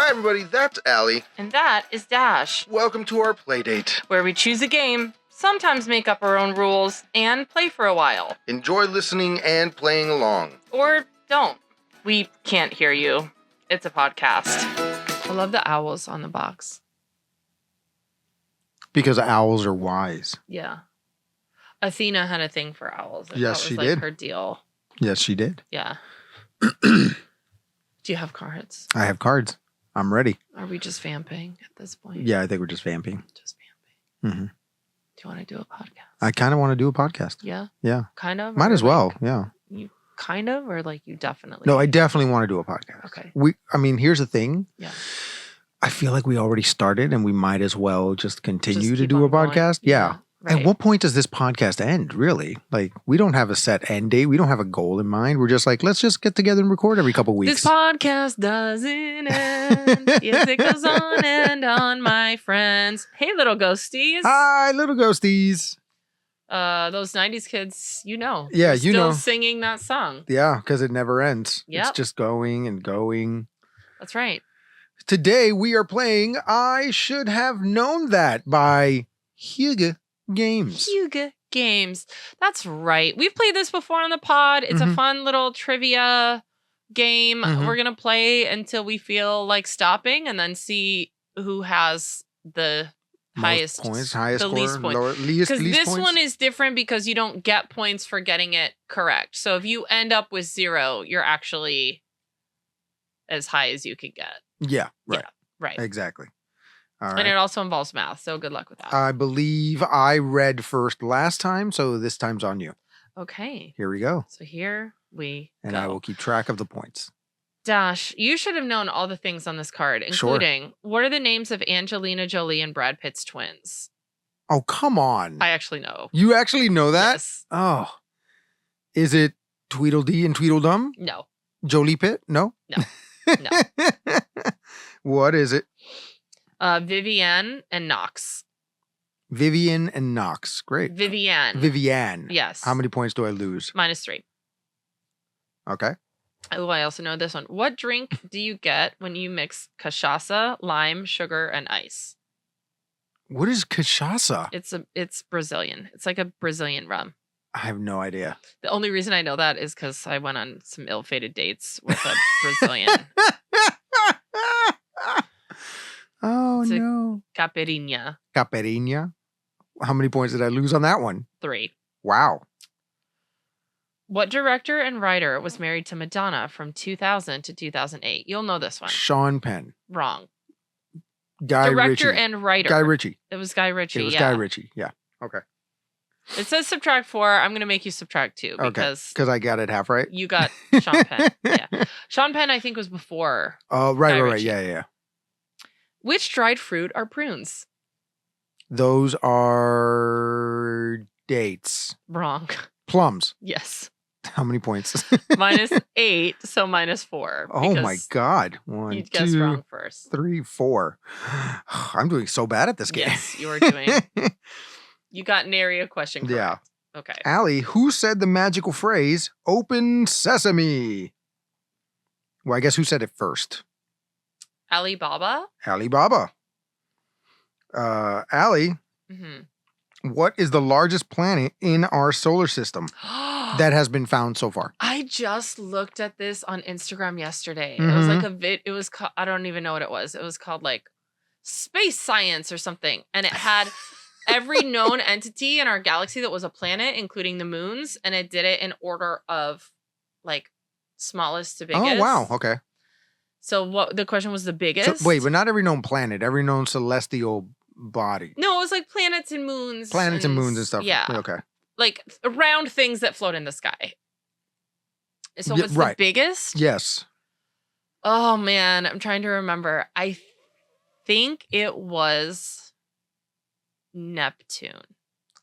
Hi everybody, that's Allie. And that is Dash. Welcome to our Playdate, where we choose a game, sometimes make up our own rules, and play for a while. Enjoy listening and playing along. Or don't. We can't hear you. It's a podcast. I love the owls on the box. Because owls are wise. Yeah. Athena had a thing for owls. Yes, she did. Her deal. Yes, she did. Yeah. Do you have cards? I have cards. I'm ready. Are we just vamping at this point? Yeah, I think we're just vamping. Just vamping. Mm-hmm. Do you want to do a podcast? I kind of want to do a podcast. Yeah? Yeah. Kind of? Might as well, yeah. You kind of, or like you definitely? No, I definitely want to do a podcast. Okay. Here's the thing. Yeah. I feel like we already started and we might as well just continue to keep do a on going. podcast. Yeah. Right. At what point does this podcast end, really? Like, we don't have a set end date. We don't have a goal in mind. We're just like, let's just get together and record every couple weeks. This podcast doesn't end. Yes, it goes on and on, my friends. Hey, little ghosties. Hi, little ghosties. Those 90s kids, you know. Yeah, They're you still know. singing that song. Yeah, because it never ends. Yep. It's just going and going. That's right. Today we are playing I Should Have Known That by Hygge Games. Hygge Games. That's right. We've played this before on the pod. It's a fun little trivia game. We're going to play until we feel like stopping and then see who has the highest points, highest the score, least points. least Because this points? one is different because you don't get points for getting it correct. So if you end up with 0, you're actually as high as you could get. Yeah, right. Yeah, right. Exactly. All right. And it also involves math, so good luck with that. I believe I read first last time, so this time's on you. Okay. Here we go. So here we And go. I will keep track of the points. Dash, you should have known all the things on this card, including what are the names of Angelina Jolie and Brad Pitt's twins? Oh, come on. I actually know. You actually know that? Yes. Oh. Is it Tweedledee and Tweedledum? No. Jolie Pitt? No? No. No. What is it? Vivienne and Knox. Vivian and Knox. Great. Vivienne. Yes. How many points do I lose? -3. Okay. Oh, I also know this one. What drink do you get when you mix cachaça, lime, sugar, and ice? What is cachaça? It's Brazilian. It's like a Brazilian rum. I have no idea. The only reason I know that is because I went on some ill-fated dates with a Brazilian. Oh, It's a no. Caipirinha. Caipirinha. How many points did I lose on that one? 3. Wow. What director and writer was married to Madonna from 2000 to 2008? You'll know this one. Sean Penn. Wrong. Guy Director Ritchie. and writer. Guy Ritchie. It was Guy Ritchie. It was yeah. Guy Ritchie. Yeah. Okay. It says subtract 4. I'm going to make you subtract 2 because Because I got it half right. you got Sean Penn. Yeah. Sean Penn, I think, was before. Oh, right, Guy right, right. Ritchie. Yeah. Which dried fruit are prunes? Those are dates. Wrong. Plums. Yes. How many points? -8, so -4. Oh my because God. 1, You guessed 2, wrong first. 3, 4. I'm doing so bad at this game. Yes, you are doing. You got nary a question correct. Yeah. Okay. Allie, who said the magical phrase, open sesame? Well, I guess who said it first? Alibaba? Alibaba. Allie, Mm-hmm. what is the largest planet in our solar system that has been found so far? I just looked at this on Instagram yesterday. It was like it was I don't even know what it was. It was called like Space Science or something. And it had every known entity in our galaxy that was a planet, including the moons. And it did it in order of like smallest to biggest. Oh, wow. Okay. So what the question was the biggest? So, wait, but not every known planet, every known celestial body. No, it was like planets and moons. Planets and moons and stuff. Yeah. Okay. Like around things that float in the sky. So Yeah, what's right. the biggest? Yes. Oh man, I'm trying to remember. I think it was Neptune.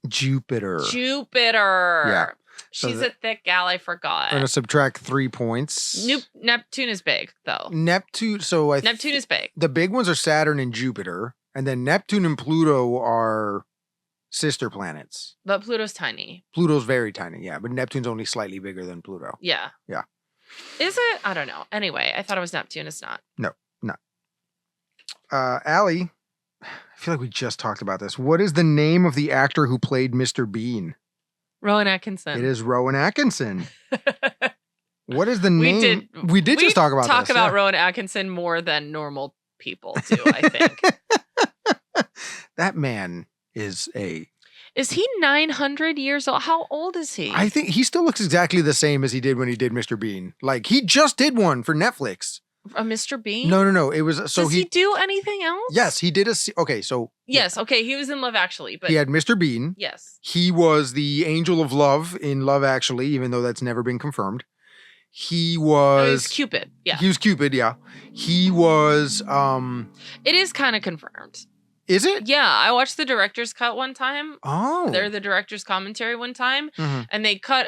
Jupiter. Jupiter. Yeah. So She's a thick gal, I forgot. I'm going to subtract 3 points. Neptune is big, though. Neptune. Neptune is big. The big ones are Saturn and Jupiter. And then Neptune and Pluto are sister planets. But Pluto's tiny. Pluto's very tiny, yeah. But Neptune's only slightly bigger than Pluto. Yeah. Yeah. Is it? I don't know. Anyway, I thought it was Neptune. It's not. No, not. Allie, I feel like we just talked about this. What is the name of the actor who played Mr. Bean? Rowan Atkinson. It is Rowan Atkinson. What is the name? We We did just talk about talk this. about Rowan Atkinson more than normal people do, I think. That man is a... Is he 900 years old? How old is he? I think he still looks exactly the same as he did when he did Mr. Bean. Like, he just did one for Netflix. A Mr. Bean? No. It was... So Does he do anything else? Yes, he did a... Okay, so... Yes, okay. He was in Love Actually, but... He had Mr. Bean. Yes. He was the angel of love in Love Actually, even though that's never been confirmed. He was Cupid. Yeah. He was Cupid, yeah. He was It is kind of confirmed. Is it? Yeah, I watched the director's cut one time. Oh. They're the director's commentary one time, and they cut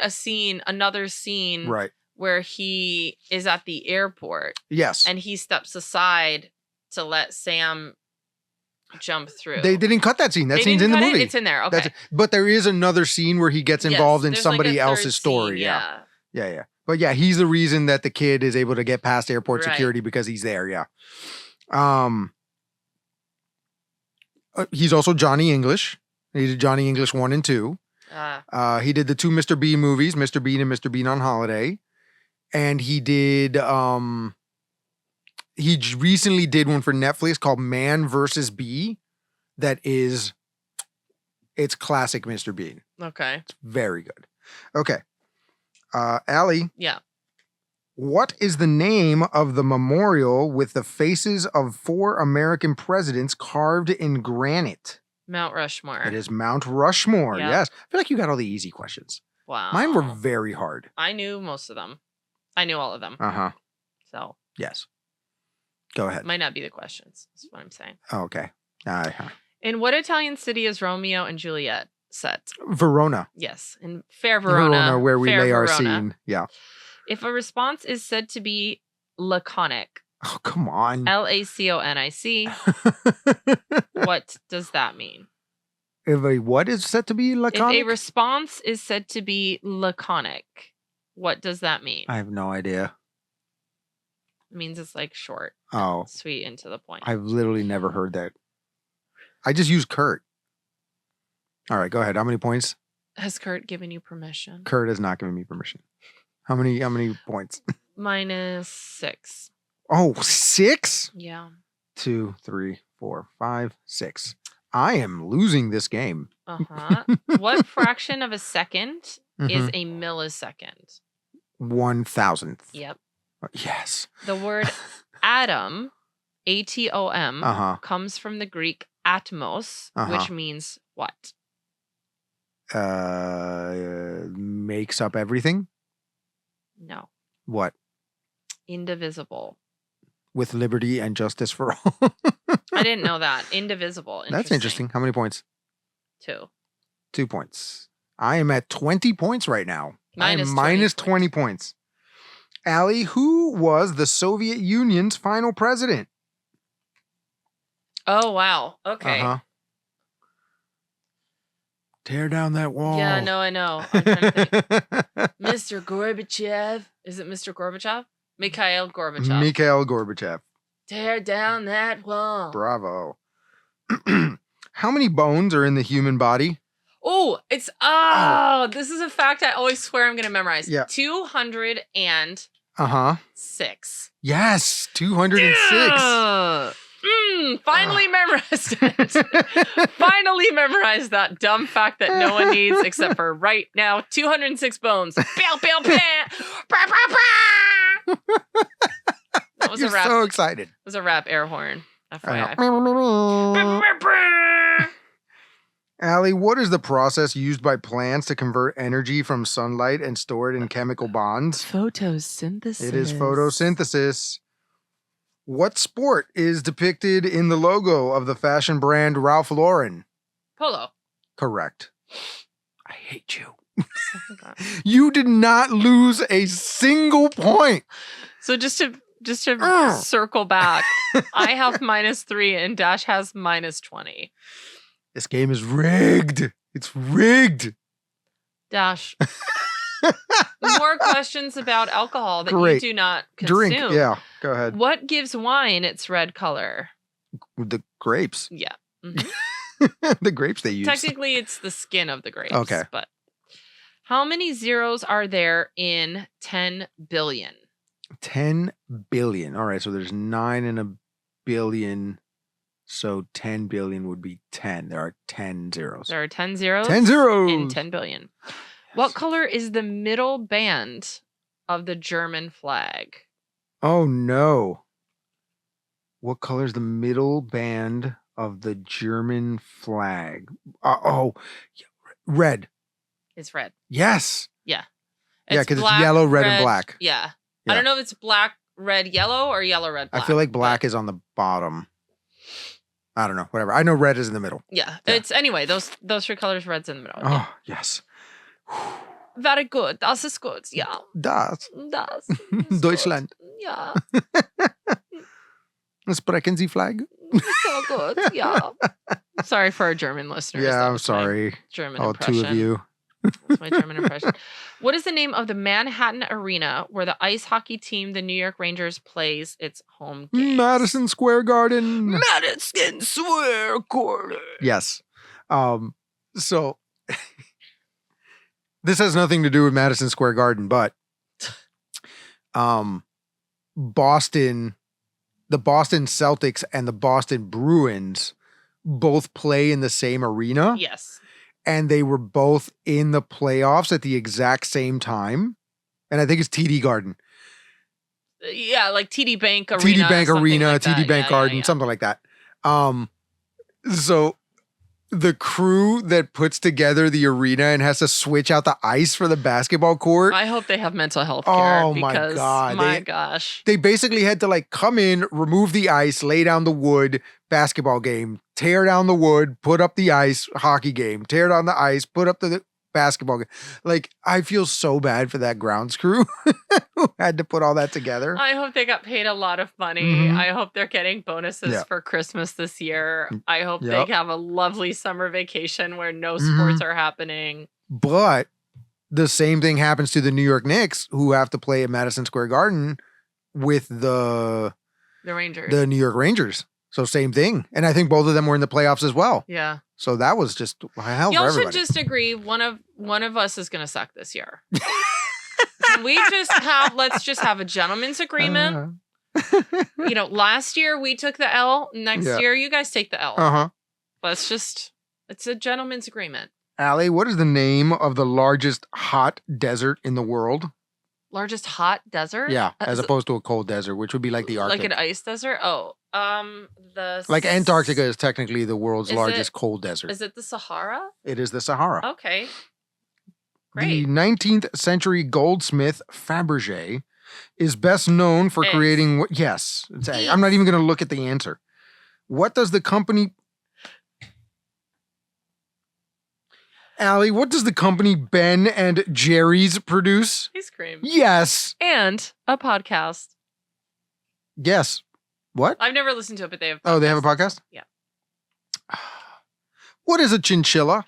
another scene Right. where he is at the airport. Yes. And he steps aside to let Sam jump through. They didn't cut that scene. That scene's in the movie. It's in there. Okay. But there is another scene where he gets involved in there's somebody like a else's third story. scene, Yeah. But yeah, he's the reason that the kid is able to get past airport Right. security because he's there. Yeah. He's also Johnny English. He did Johnny English 1 and 2. He did the 2 Mr. Bean movies, Mr. Bean and Mr. Bean on Holiday. And he did, recently did one for Netflix called Man vs. Bee. It's classic Mr. Bean. Okay. It's very good. Okay. Allie. Yeah. What is the name of the memorial with the faces of 4 American presidents carved in granite? Mount Rushmore. It is Mount Rushmore. Yeah. Yes. I feel like you got all the easy questions. Wow. Mine were very hard. I knew most of them. I knew all of them. Uh-huh. So. Yes. Go ahead. Might not be the questions. That's what I'm saying. Oh, okay. Uh-huh. In what Italian city is Romeo and Juliet set? Verona. Yes. In fair Verona. Where we fair lay our Verona. scene. Yeah. If a response is said to be laconic, Oh, come on. LACONIC, what does that mean? If a what is said to be laconic? If a response is said to be laconic, what does that mean? I have no idea. It means it's like short, Oh. sweet, and to the point. I've literally never heard that. I just use Kurt. All right, go ahead. How many points? Has Kurt given you permission? Kurt has not given me permission. How many points? -6. Oh, 6? Yeah. 2, 3, 4, 5, 6. I am losing this game. Uh-huh. What fraction of a second is Mhm. a millisecond? 1,000th. Yep. Yes. The word atom, ATOM, Uh-huh. comes from the Greek atmos, which means what? Makes up everything? No. What? Indivisible. With liberty and justice for all. I didn't know that. Indivisible. That's interesting. How many points? 2. 2 points. I am at 20 points right now. I am minus 20 points. Allie, who was the Soviet Union's final president? Oh, wow. Okay. Uh-huh. Tear down that wall. Yeah, no, I know. I'm trying to think. Mr. Gorbachev. Is it Mr. Gorbachev? Mikhail Gorbachev. Mikhail Gorbachev. Tear down that wall. Bravo. How many bones are in the human body? Oh, this is a fact I always swear I'm going to memorize. Yeah. 206. Uh-huh. Yes, 206. Finally memorized it. Finally memorized that dumb fact that no one needs except for right now. 206 bones. Pow, pow, pow. Bah, bah, bah. That was You're a rap. so excited. It was a rap air horn. FYI. Allie, what is the process used by plants to convert energy from sunlight and store it in chemical bonds? Photosynthesis. It is photosynthesis. What sport is depicted in the logo of the fashion brand Ralph Lauren? Polo. Correct. I hate you. You did not lose a single point. So just to circle back, I have -3 and Dash has -20. This game is rigged. It's rigged. Dash. More questions about alcohol that Great. you do not consume. Drink. Yeah, go ahead. What gives wine its red color? The grapes. Yeah. Mhm. The grapes they use. Technically, it's the skin of the grapes. Okay. But how many zeros are there in 10 billion? 10 billion. All right, so there's 9 in a billion. So 10 billion would be 10. There are 10 zeros. There are 10 zeros. 10 zeros in 10 billion. Yes. What color is the middle band of the German flag? Oh no. What color is the middle band of the German flag? Red. It's red. Yes. Yeah. Yeah, because it's yellow, red, and black. Yeah. Yeah. I don't know if it's black, red, yellow, or yellow, red, black. I feel like black is on the bottom. I don't know. Whatever. I know red is in the middle. Yeah. It's anyway, those three colors, red's in the middle. Oh, yes. Very good. Das ist gut. Yeah. Das. Ist Deutschland. Gut. Yeah. Sprechen Sie Flag? So good. Yeah. Sorry for our German listeners. Yeah, That I'm was my sorry. German All impression. 2 of you. That's my German impression. What is the name of the Manhattan Arena where the ice hockey team, the New York Rangers, plays its home games? Madison Square Garden. Madison Square Garden. Yes. So this has nothing to do with Madison Square Garden, but Boston, the Boston Celtics and the Boston Bruins both play in the same arena. Yes. And they were both in the playoffs at the exact same time. And I think it's TD Garden. Yeah, like TD Bank Arena. TD Bank Arena, like TD Bank Garden, something like that. So the crew that puts together the arena and has to switch out the ice for the basketball court. I hope they have mental health care. Oh my because, God. My gosh. They basically had to like come in, remove the ice, lay down the wood, basketball game, tear down the wood, put up the ice, hockey game, tear down the ice, put up the basketball game. Like, I feel so bad for that grounds crew who had to put all that together. I hope they got paid a lot of money. Mhm. I hope they're getting bonuses for Christmas this year. I hope Yep. they have a lovely summer vacation where no sports are happening. But the same thing happens to the New York Knicks, who have to play at Madison Square Garden with the Rangers. The New York Rangers. So same thing. And I think both of them were in the playoffs as well. Yeah. So that was just hell Y'all for should everybody. just agree one of us is gonna suck this year. Can we let's just have a gentleman's agreement. You know, last year we took the L. Next year you guys take the L. It's a gentleman's agreement. Allie, what is the name of the largest hot desert in the world? Largest hot desert? Yeah, as opposed to a cold desert, which would be like the Arctic. Like an ice desert? Oh, like Antarctica is technically the world's largest cold desert. Is it the Sahara? It is the Sahara. Okay. Great. The 19th century goldsmith Fabergé is best known for creating what? Yes. I'm not even going to look at the answer. What does the company... Allie, what does the company Ben and Jerry's produce? Ice cream. Yes. And a podcast. Yes. What? I've never listened to it, but they have. Oh, they have a podcast? Yeah. What is a chinchilla?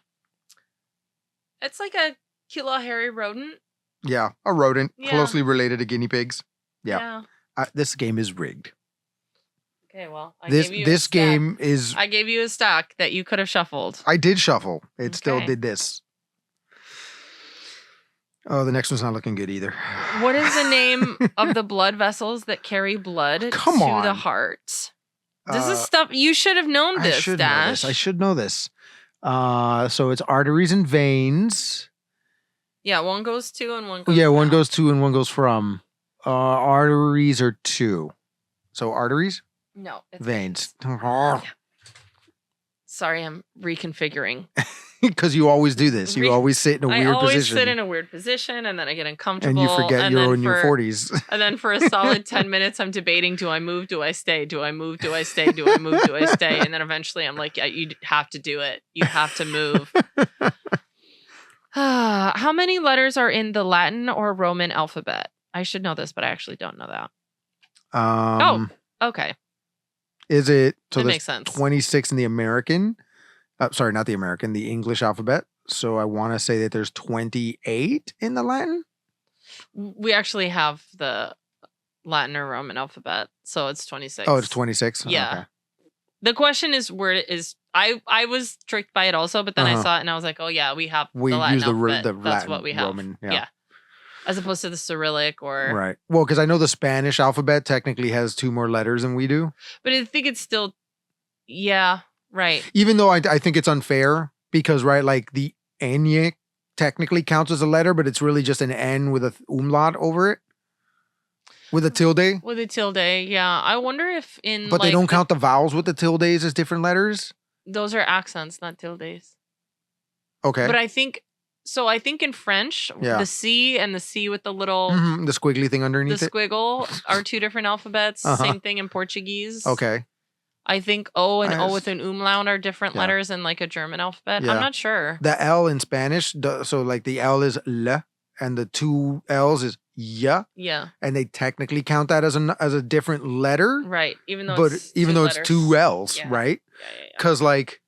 It's like a cute little hairy rodent. Yeah, a rodent Yeah. closely related to guinea pigs. Yeah. This game is rigged. Okay, well, this game is. I gave you a stack that you could have shuffled. I did shuffle. It still did this. Oh, the next one's not looking good either. What is the name of the blood vessels that carry blood to the heart? This is stuff you should have known. This, Dash. I should know this. So it's arteries and veins. Yeah, one goes to and one goes. Yeah, one goes to and one goes from. Arteries are 2. So arteries. No, it's veins. Sorry, I'm reconfiguring. Because you always do this. You always sit in a weird position. I always sit in a weird position, and then I get uncomfortable. And you forget you're in your 40s. And then for a solid 10 minutes, I'm debating, do I move, do I stay? Do I move, do I stay? Do I move, do I stay? And then eventually I'm like, yeah, you have to do it. You have to move. How many letters are in the Latin or Roman alphabet? I should know this, but I actually don't know that. Okay. Is it? So that makes sense. 26 in the American. Sorry, not the American, the English alphabet. So I want to say that there's 28 in the Latin. We actually have the Latin or Roman alphabet. So it's 26. Oh, it's 26? Yeah. Okay. The question is where it is. I was tricked by it also, but then I saw it and I was like, oh yeah, we have We the Latin use the alphabet. the That's Latin, what we have. Roman. Yeah. As opposed to the Cyrillic or. Right. Well, because I know the Spanish alphabet technically has 2 more letters than we do. But I think it's still. Yeah. Right. Even though I think it's unfair because, right, like the Ñ technically counts as a letter, but it's really just an N with a umlaut over it. With a tilde. With a tilde, yeah. I wonder if But they don't count the vowels with the tildes as different letters? Those are accents, not tildes. Okay. But I think in French, the C and the C with the little the squiggly thing underneath the squiggle are 2 different alphabets. Same thing in Portuguese. Okay. I think O and O with an umlaut are different letters in like a German alphabet. Yeah. I'm not sure. The L in Spanish, so like the L is L and the 2 L's is Y. Yeah. And they technically count that as a different letter. Right. Even though it's 2 L's, right? Yeah. Because like,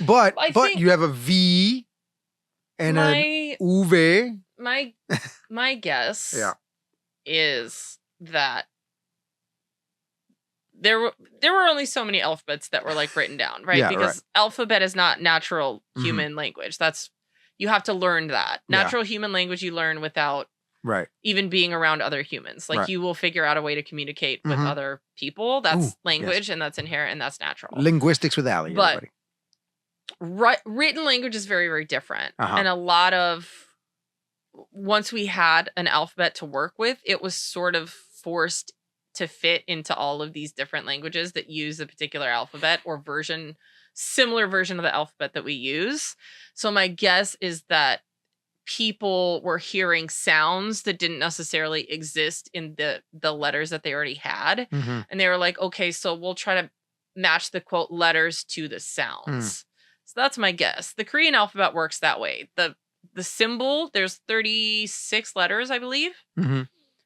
but think you have a V and an UV. My guess is that there were only so many alphabets that were like written down, right? Yeah, because alphabet is not natural human language. You have to learn that. Natural human language you learn without even being around other humans. Like you will figure out a way to communicate with other people. That's language and that's inherent and that's natural. Linguistics with Allie, but written language is very, very different. And a lot of, once we had an alphabet to work with, it was sort of forced to fit into all of these different languages that use a particular alphabet or similar version of the alphabet that we use. So my guess is that people were hearing sounds that didn't necessarily exist in the letters that they already had. And they were like, okay, so we'll try to match the quote letters to the sounds. So that's my guess. The Korean alphabet works that way. The symbol, there's 36 letters, I believe.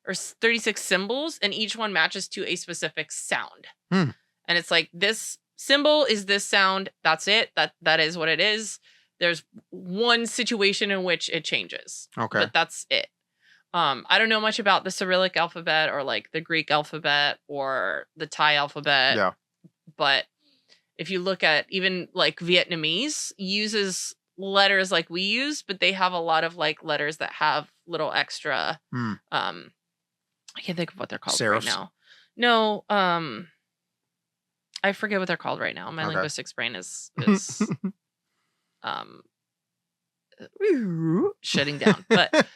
Or 36 symbols, and each one matches to a specific sound. And it's like, this symbol is this sound. That's it. That is what it is. There's one situation in which it changes. Okay. But that's it. I don't know much about the Cyrillic alphabet or like the Greek alphabet or the Thai alphabet. Yeah. But if you look at even like Vietnamese uses letters like we use, but they have a lot of like letters that have little extra I can't think of what they're called right now. No, I forget what they're called right now. My linguistics brain is shutting down. But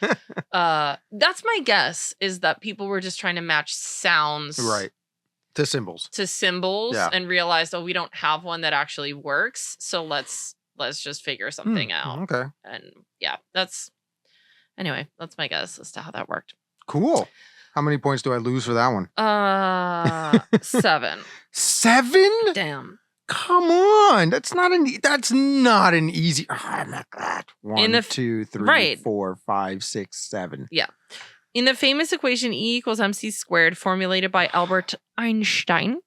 that's my guess, is that people were just trying to match sounds to symbols. And realized, oh, we don't have one that actually works. So let's just figure something out. Okay. And yeah, that's my guess as to how that worked. Cool. How many points do I lose for that one? 7. 7? Damn. Come on. That's not an easy. Oh my God. 1, 2, 3, 4, 5, 6, 7. Yeah. In the famous equation E equals MC squared formulated by Albert Einstein,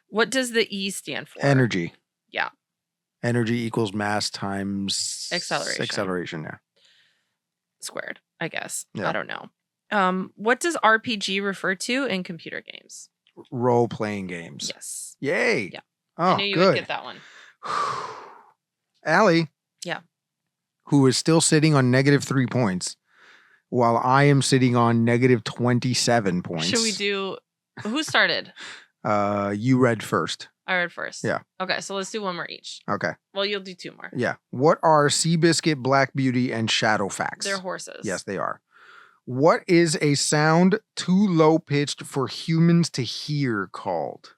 what does the E stand for? Energy. Yeah. Energy equals mass times acceleration. Yeah. Squared, I guess. Yeah. I don't know. What does RPG refer to in computer games? Role-playing games. Yes. Yay. Yeah. Oh, I knew you good. would get that one. Allie. Yeah. Who is still sitting on -3 points, while I am sitting on -27 points. Should we do... Who started? You read first. I read first. Yeah. Okay, so let's do one more each. Okay. Well, you'll do 2 more. Yeah. What are Seabiscuit, Black Beauty, and Shadowfax? They're horses. Yes, they are. What is a sound too low-pitched for humans to hear called?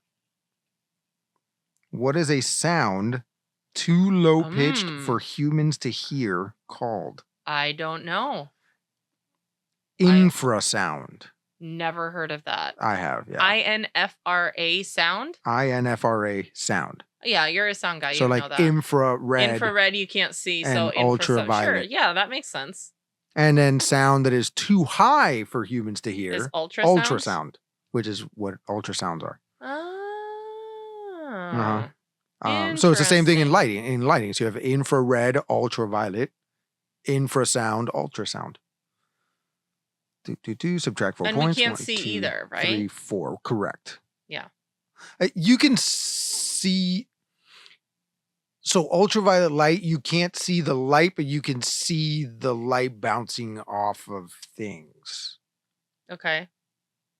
What is a sound too low-pitched for humans to hear called? I don't know. Infrasound. Never heard of that. I have, yeah. INFRA sound? INFRA sound. Yeah, you're a sound guy. So you like know that. infrared. Infrared you can't see, so and ultraviolet. Sure, yeah, that makes sense. And then sound that is too high for humans to hear. Is ultrasound? Ultrasound, which is what ultrasounds are. Oh. So it's the same thing in lighting. So you have infrared, ultraviolet, infrasound, ultrasound. Subtract 4 and points. And we can't 1, see 2, either, right? 3, 4. Correct. Yeah. You can see see. So ultraviolet light, you can't see the light, but you can see the light bouncing off of things. Okay.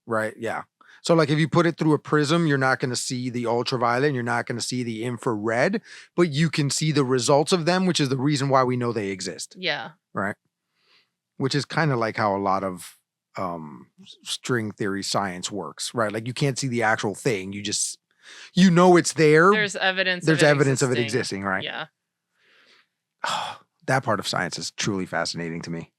Right? Yeah. So like if you put it through a prism, you're not going to see the ultraviolet and you're not going to see the infrared, but you can see the results of them, which is the reason why we know they exist. Yeah. Right? Which is kind of like how a lot of string theory science works, right? Like you can't see the actual thing. You just, you know, it's there. There's evidence. There's evidence of it existing, right? Yeah. That part of science is truly fascinating to me.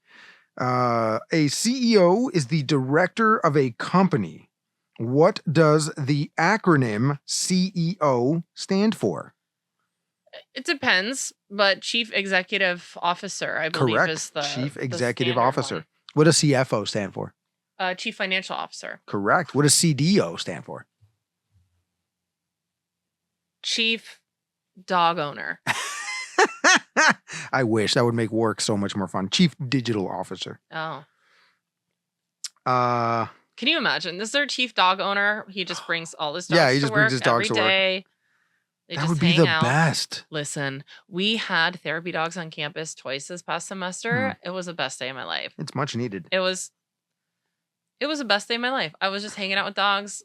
A CEO is the director of a company. What does the acronym CEO stand for? It depends, but Chief Executive Officer, I believe, Correct. is the Chief the Executive standard Officer. one. What does CFO stand for? Chief Financial Officer. Correct. What does CDO stand for? Chief Dog Owner. I wish that would make work so much more fun. Chief Digital Officer. Oh. Uh, Can you imagine? This is their chief dog owner. He just brings all his dogs Yeah, he to just work brings his dogs every to work. day. They that just would be hang the out. best. Listen, we had therapy dogs on campus twice this past semester. It was the best day of my life. It's much needed. It was the best day of my life. I was just hanging out with dogs.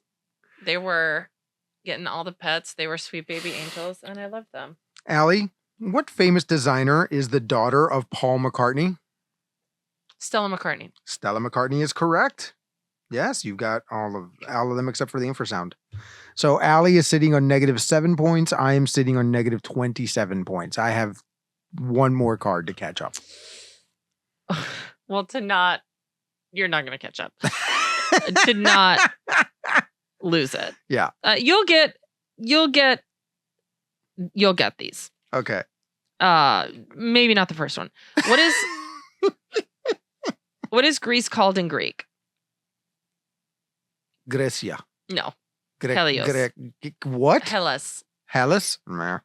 They were getting all the pets. They were sweet baby angels, and I loved them. Allie, what famous designer is the daughter of Paul McCartney? Stella McCartney. Stella McCartney is correct. Yes, you've got all of them except for the infrasound. So Allie is sitting on -7 points. I am sitting on -27 points. I have one more card to catch up. Well, you're not going to catch up. To not lose it. Yeah. You'll get these. Okay. Maybe not the first one. What is Greece called in Greek? Grecia. No. Gre- Helios. What? Hellas. Hellas? Nah.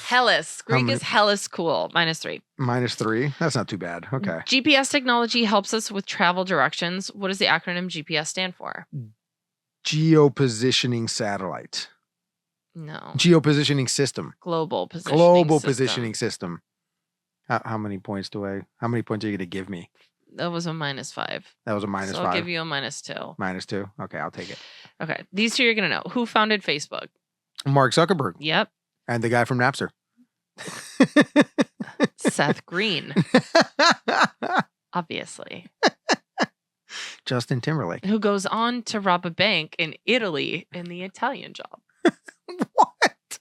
Hellas. Greek many- is Hellas cool. -3. -3. That's not too bad. Okay. GPS technology helps us with travel directions. What does the acronym GPS stand for? Geopositioning satellite. No. Geopositioning system. Global positioning Global system. positioning system. How many points are you going to give me? That was a -5. That was a -5. So I'll give you a -2. -2. Okay, I'll take it. Okay. These two you're going to know. Who founded Facebook? Mark Zuckerberg Yep. and the guy from Napster. Seth Green. Obviously. Justin Timberlake. Who goes on to rob a bank in Italy in The Italian Job. What?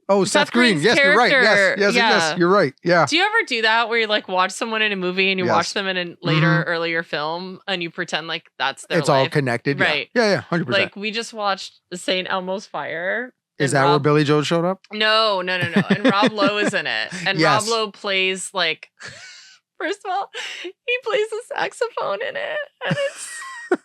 Oh, Seth Green. Green's Yes, you're right. character. Yes, Yeah. you're right. Yeah. Do you ever do that where you like watch someone in a movie and you Yes. watch them in a later, earlier film and you pretend like that's their It's all life? connected. Right. Yeah, 100%. Like we just watched St. Elmo's Fire. Is and that where Rob- Billy Joel showed up? No. And Rob Lowe is in it. And Yes. Rob Lowe plays like, first of all, he plays the saxophone in it. And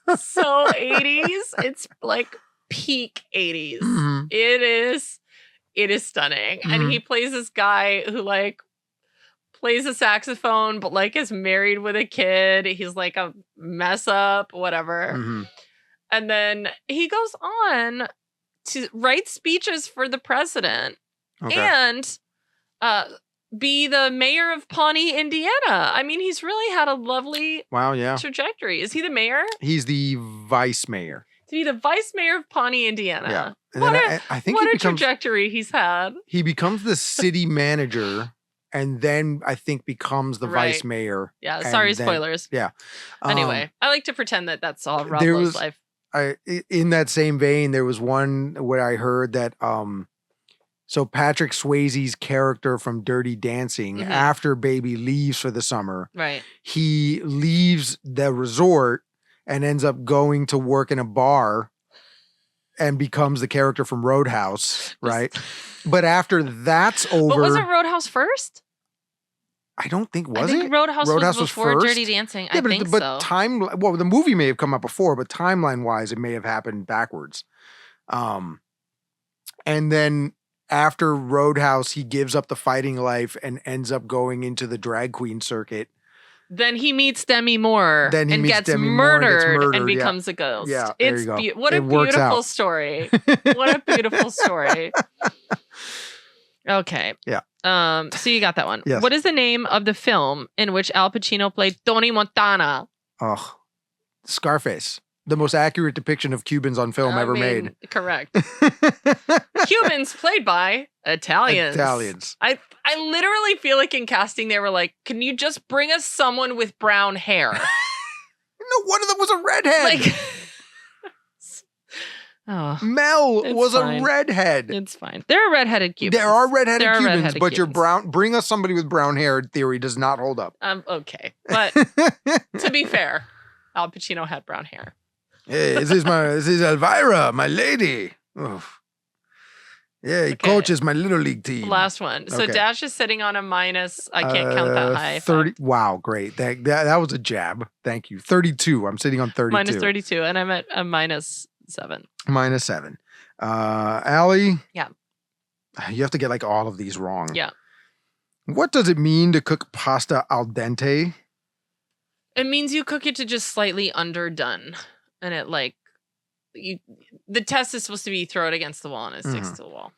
it's so 80s. It's like peak 80s. Mhm. It is stunning. And he plays this guy who like plays a saxophone, but like is married with a kid. He's like a mess up, whatever. Mhm. And then he goes on to write speeches for the president Okay. and be the mayor of Pawnee, Indiana. I mean, he's really had a lovely Wow, yeah. trajectory. Is he the mayor? He's the vice mayor. To be the vice mayor of Pawnee, Indiana. Yeah. And What then I think What he a becomes trajectory he's had. he becomes the city manager and then I think becomes the vice Right. mayor. Yeah, And sorry, then- spoilers. Yeah. Anyway, I like to pretend that that's all Rob there Lowe's was- life. In that same vein, there was one where I heard that so Patrick Swayze's character from Dirty Dancing, Mhm. after Baby leaves for the summer, Right. he leaves the resort and ends up going to work in a bar and becomes the character from Roadhouse, right? But after that's over, But wasn't Roadhouse first? I don't think I was think it? Roadhouse Roadhouse was was before first? Dirty Dancing. Yeah, I but, think but so. well, the movie may have come out before, but timeline wise, it may have happened backwards. And then after Roadhouse, he gives up the fighting life and ends up going into the drag queen circuit Then he meets Demi Moore Then he and meets gets Demi Moore and gets murdered and murdered, yeah. becomes a ghost. Yeah, there It's you go. what a It works beautiful out. story. What a beautiful story. Okay. Yeah. So you got that one. Yes. What is the name of the film in which Al Pacino played Tony Montana? Oh, Scarface. The most accurate depiction of Cubans on film ever made. Correct. Cubans played by Italians. Italians. I literally feel like in casting they were like, can you just bring us someone with brown hair? No, one of them was a redhead. Like, oh, Mel it's was fine. a redhead. It's fine. There are redheaded Cubans. There are redheaded There are Cubans, redheaded but your Cubans. bring us somebody with brown hair theory does not hold up. Okay, but to be fair, Al Pacino had brown hair. Hey, this is Elvira, my lady. Oof. Yeah, he Okay. coaches my little league team. Last one. So Okay. Dash is sitting on a minus. I can't count that high. 30. Wow, great. That was a jab. Thank you. 32. I'm sitting on 32. Minus 32, and I'm at a minus 7. Minus 7. Allie? Yeah. You have to get like all of these wrong. Yeah. What does it mean to cook pasta al dente? It means you cook it to just slightly underdone, and it like the test is supposed to be throw it against the wall and it sticks Mhm. to the wall.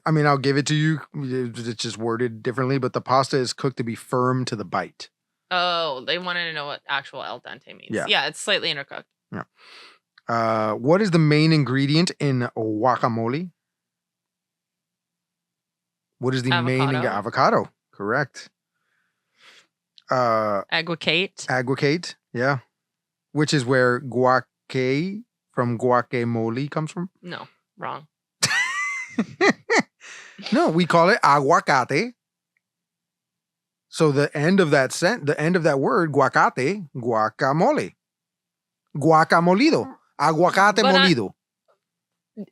I mean, I'll give it to you. It's just worded differently, but the pasta is cooked to be firm to the bite. Oh, they wanted to know what actual al dente means. Yeah. Yeah, it's slightly undercooked. What is the main ingredient in guacamole? What is the main Avocado. avocado? Correct. Aguacate. Aguacate, yeah. Which is where guac from guacamole comes from. No, wrong. No, we call it aguacate. So the end of that word, guacate, guacamole. Guacamolido. Aguacate But molido.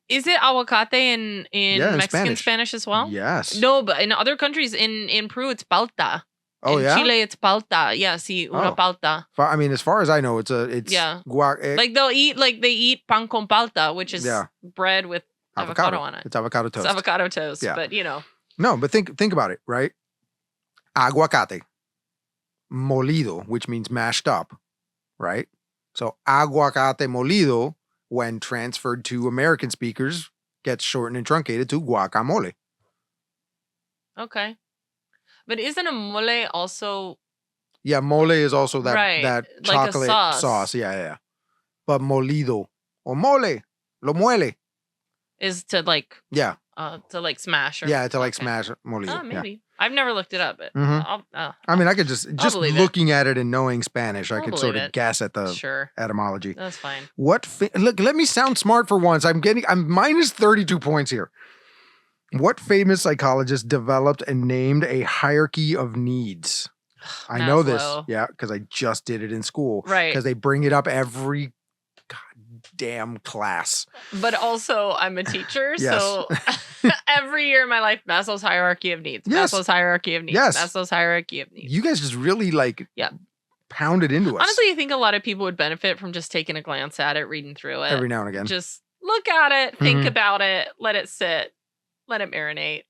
Is it aguacate in Yeah, in Mexican Spanish. Spanish as well? Yes. No, but in other countries, in Peru, it's palta. Oh, in yeah? Chile, it's palta. Yeah, sí, una Oh. palta. I mean, as far as I know, it's Yeah. guac. Like they eat pan con palta, which is Yeah. bread with avocado on it. It's avocado toast. It's avocado toast, Yeah. but you know. No, but think about it, right? Aguacate. Molido, which means mashed up, right? So aguacate molido, when transferred to American speakers, gets shortened and truncated to guacamole. Okay. But isn't a mole also Yeah, mole is also that Right, that like a chocolate sauce. Yeah. But molido or mole, lo muele. is to like Yeah, smash or yeah, to like okay. smash molido. Oh, maybe. I've never looked it up, but Mhm. I'll I mean, I could just believe it. looking at it and knowing Spanish, I I'll could sort believe of it. guess at the sure. etymology. That's fine. Look, let me sound smart for once. I'm minus 32 points here. What famous psychologist developed and named a hierarchy of needs? I know this. Maslow. Yeah, because I just did it in school. Right. Because they bring it up every goddamn class. But also, I'm a teacher, Yes. so every year in my life, Maslow's hierarchy of needs. Yes. Maslow's hierarchy of needs. Yes. Maslow's hierarchy of needs. You guys just really Yeah. pounded into us. Honestly, I think a lot of people would benefit from just taking a glance at it, reading through it. every now and again. Just look at it, think Mhm. about it, let it sit, let it marinate.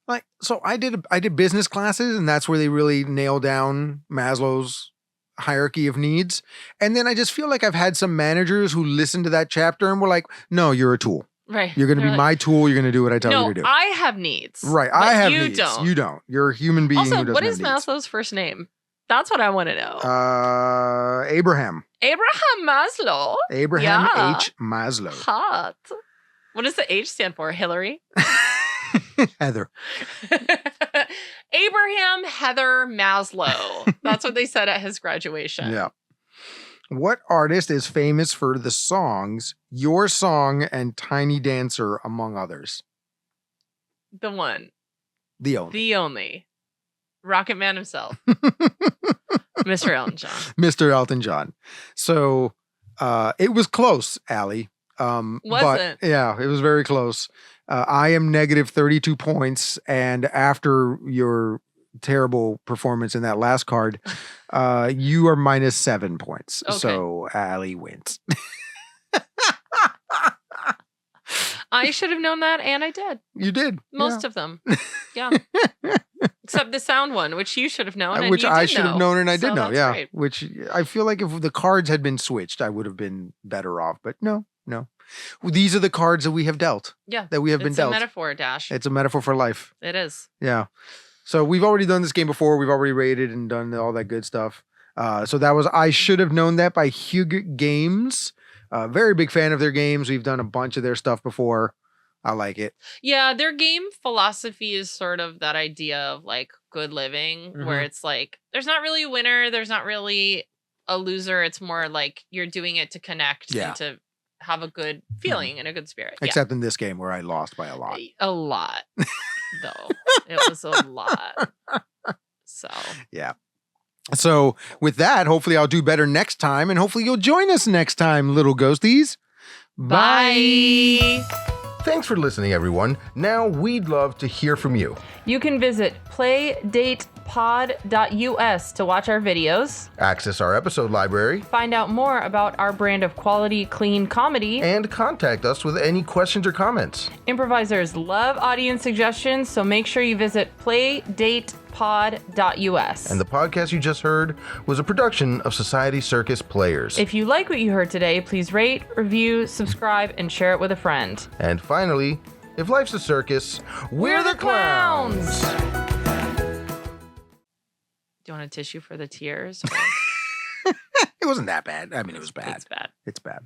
Like, so I did business classes, and that's where they really nail down Maslow's hierarchy of needs. And then I just feel like I've had some managers who listened to that chapter and were like, "No, you're a tool. Right. You're going to They're be like, my tool. You're going to do what I tell no, you to do." I have needs. Right. but I have you needs. don't. You don't. You're a human being Also, who doesn't what have is needs. Maslow's first name? That's what I want to know. Abraham. Abraham Maslow. Abraham Yeah. H. Maslow. Hot. What does the H stand for? Hillary? Heather. Abraham Heather Maslow. That's what they said at his graduation. Yeah. What artist is famous for the songs Your Song and Tiny Dancer, among others? The one. The only. The only. Rocket Man himself. Mr. Elton John. Mr. Elton John. So it was close, Allie. Was but, it? Yeah, it was very close. I am negative 32 points, and after your terrible performance in that last card, you are minus 7 points. Okay. So Allie wins. I should have known that, and I did. You did. Most of them. Yeah. Except the sound one, which you should have known. And Which you I did should have know. known and I did So know. that's Yeah. great. Which I feel like if the cards had been switched, I would have been better off. But no. These are the cards that we have dealt. Yeah. That we have been It's dealt. a metaphor, Dash. It's a metaphor for life. It is. Yeah. So we've already done this game before. We've already rated and done all that good stuff. So that was I Should Have Known That by Hygge Games. Very big fan of their games. We've done a bunch of their stuff before. I like it. Yeah, their game philosophy is sort of that idea of like good living, where Mhm. it's like there's not really a winner, there's not really a loser. It's more like you're doing it to connect Yeah. and to have a good feeling and a good spirit. Yeah. Except in this game where I lost by a lot. A lot, though. It was a lot. So Yeah. So with that, hopefully I'll do better next time, and hopefully you'll join us next time, little ghosties. bye. Thanks for listening, everyone. Now we'd love to hear from you. You can visit playdatepod.us to watch our videos, Access our episode library, find out more about our brand of quality, clean comedy. and contact us with any questions or comments. Improvisers love audience suggestions, so make sure you visit playdatepod.us. And the podcast you just heard was a production of Society Circus Players. If you like what you heard today, please rate, review, subscribe, and share it with a friend. And finally, if life's a circus, we're the clowns. Do you want a tissue for the tears? It wasn't that bad. I mean, it was bad. It's bad. It's bad.